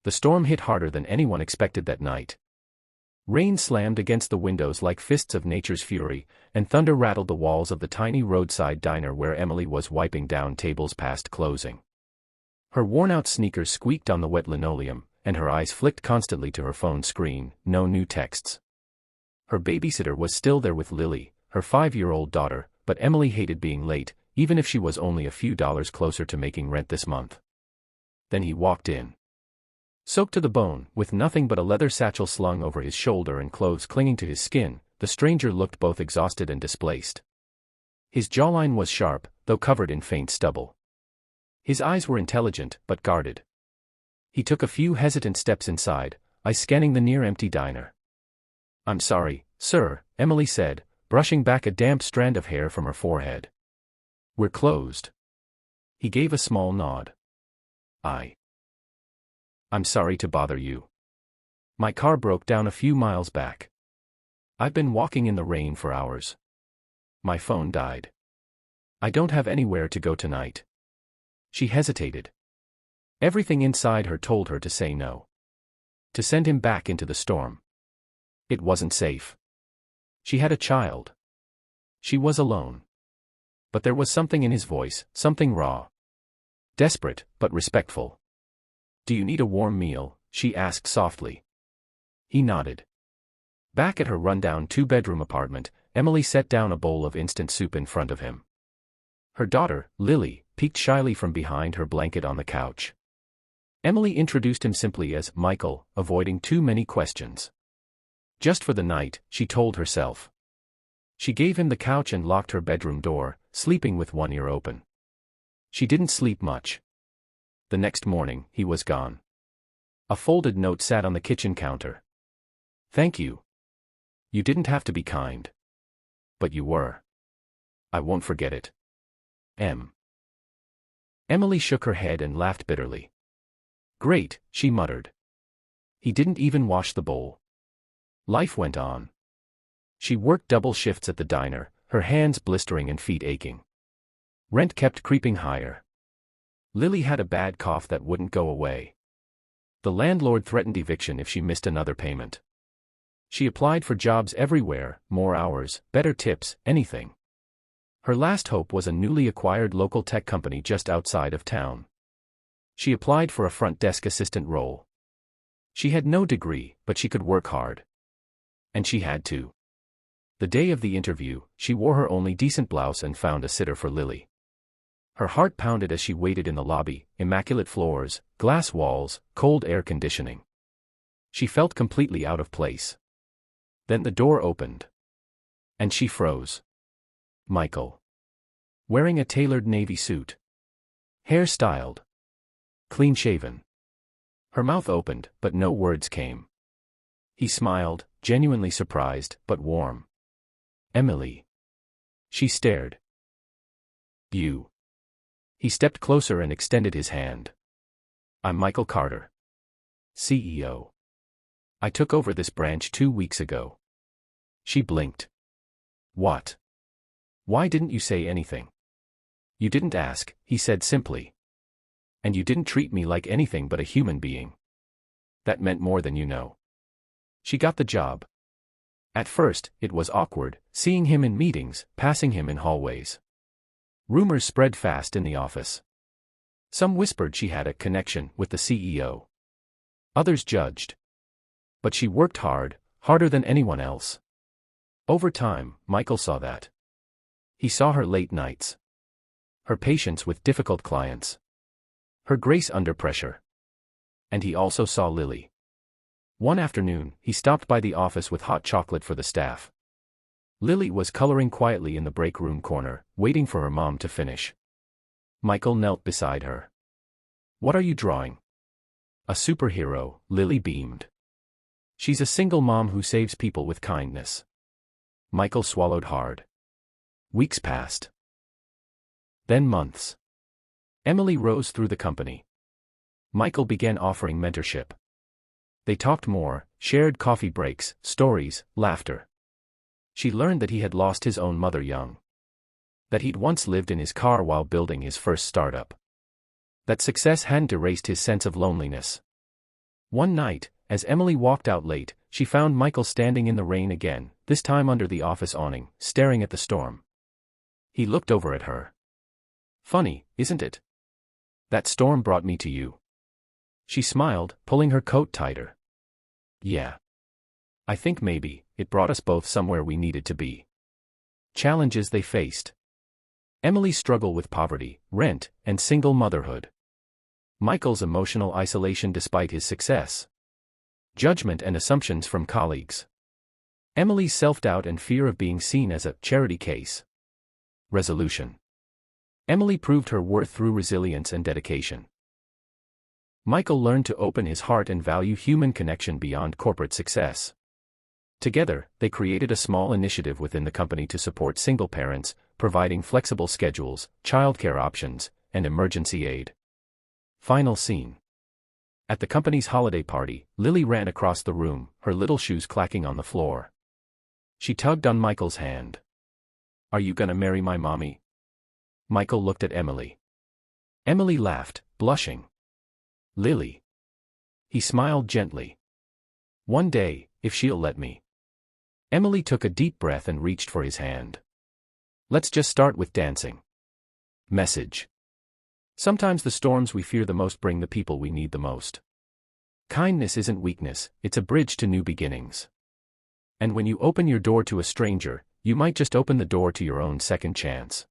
The storm hit harder than anyone expected that night. Rain slammed against the windows like fists of nature's fury, and thunder rattled the walls of the tiny roadside diner where Emily was wiping down tables past closing. Her worn-out sneakers squeaked on the wet linoleum, and her eyes flicked constantly to her phone screen, no new texts. Her babysitter was still there with Lily, her 5-year-old daughter, but Emily hated being late, even if she was only a few dollars closer to making rent this month. Then he walked in. Soaked to the bone, with nothing but a leather satchel slung over his shoulder and clothes clinging to his skin, the stranger looked both exhausted and displaced. His jawline was sharp, though covered in faint stubble. His eyes were intelligent, but guarded. He took a few hesitant steps inside, eyes scanning the near-empty diner. "I'm sorry, sir," Emily said, brushing back a damp strand of hair from her forehead. "We're closed." He gave a small nod. I'm sorry to bother you. My car broke down a few miles back. I've been walking in the rain for hours. My phone died. I don't have anywhere to go tonight." She hesitated. Everything inside her told her to say no. To send him back into the storm. It wasn't safe. She had a child. She was alone. But there was something in his voice, something raw. Desperate, but respectful. "Do you need a warm meal?" she asked softly. He nodded. Back at her rundown 2-bedroom apartment, Emily set down a bowl of instant soup in front of him. Her daughter, Lily, peeked shyly from behind her blanket on the couch. Emily introduced him simply as Michael, avoiding too many questions. Just for the night, she told herself. She gave him the couch and locked her bedroom door, sleeping with one ear open. She didn't sleep much. The next morning, he was gone. A folded note sat on the kitchen counter. "Thank you. You didn't have to be kind. But you were. I won't forget it. M." Emily shook her head and laughed bitterly. "Great," she muttered. He didn't even wash the bowl. Life went on. She worked double shifts at the diner, her hands blistering and feet aching. Rent kept creeping higher. Lily had a bad cough that wouldn't go away. The landlord threatened eviction if she missed another payment. She applied for jobs everywhere, more hours, better tips, anything. Her last hope was a newly acquired local tech company just outside of town. She applied for a front desk assistant role. She had no degree, but she could work hard. And she had to. The day of the interview, she wore her only decent blouse and found a sitter for Lily. Her heart pounded as she waited in the lobby, immaculate floors, glass walls, cold air conditioning. She felt completely out of place. Then the door opened. And she froze. Michael. Wearing a tailored navy suit. Hair styled. Clean-shaven. Her mouth opened, but no words came. He smiled, genuinely surprised, but warm. "Emily." She stared. "You." He stepped closer and extended his hand. "I'm Michael Carter. CEO. I took over this branch 2 weeks ago." She blinked. "What? Why didn't you say anything?" "You didn't ask," he said simply. "And you didn't treat me like anything but a human being. That meant more than you know." She got the job. At first, it was awkward, seeing him in meetings, passing him in hallways. Rumors spread fast in the office. Some whispered she had a connection with the CEO. Others judged. But she worked hard, harder than anyone else. Over time, Michael saw that. He saw her late nights. Her patience with difficult clients. Her grace under pressure. And he also saw Lily. One afternoon, he stopped by the office with hot chocolate for the staff. Lily was coloring quietly in the break room corner, waiting for her mom to finish. Michael knelt beside her. "What are you drawing?" "A superhero," Lily beamed. "She's a single mom who saves people with kindness." Michael swallowed hard. Weeks passed. Then months. Emily rose through the company. Michael began offering mentorship. They talked more, shared coffee breaks, stories, laughter. She learned that he had lost his own mother young. That he'd once lived in his car while building his first startup. That success hadn't erased his sense of loneliness. One night, as Emily walked out late, she found Michael standing in the rain again, this time under the office awning, staring at the storm. He looked over at her. "Funny, isn't it? That storm brought me to you." She smiled, pulling her coat tighter. "Yeah. I think maybe it brought us both somewhere we needed to be." Challenges they faced. Emily's struggle with poverty, rent, and single motherhood. Michael's emotional isolation despite his success. Judgment and assumptions from colleagues. Emily's self-doubt and fear of being seen as a charity case. Resolution. Emily proved her worth through resilience and dedication. Michael learned to open his heart and value human connection beyond corporate success. Together, they created a small initiative within the company to support single parents, providing flexible schedules, childcare options, and emergency aid. Final scene. At the company's holiday party, Lily ran across the room, her little shoes clacking on the floor. She tugged on Michael's hand. "Are you gonna marry my mommy?" Michael looked at Emily. Emily laughed, blushing. "Lily." He smiled gently. "One day, if she'll let me." Emily took a deep breath and reached for his hand. "Let's just start with dancing." Message. Sometimes the storms we fear the most bring the people we need the most. Kindness isn't weakness, it's a bridge to new beginnings. And when you open your door to a stranger, you might just open the door to your own second chance.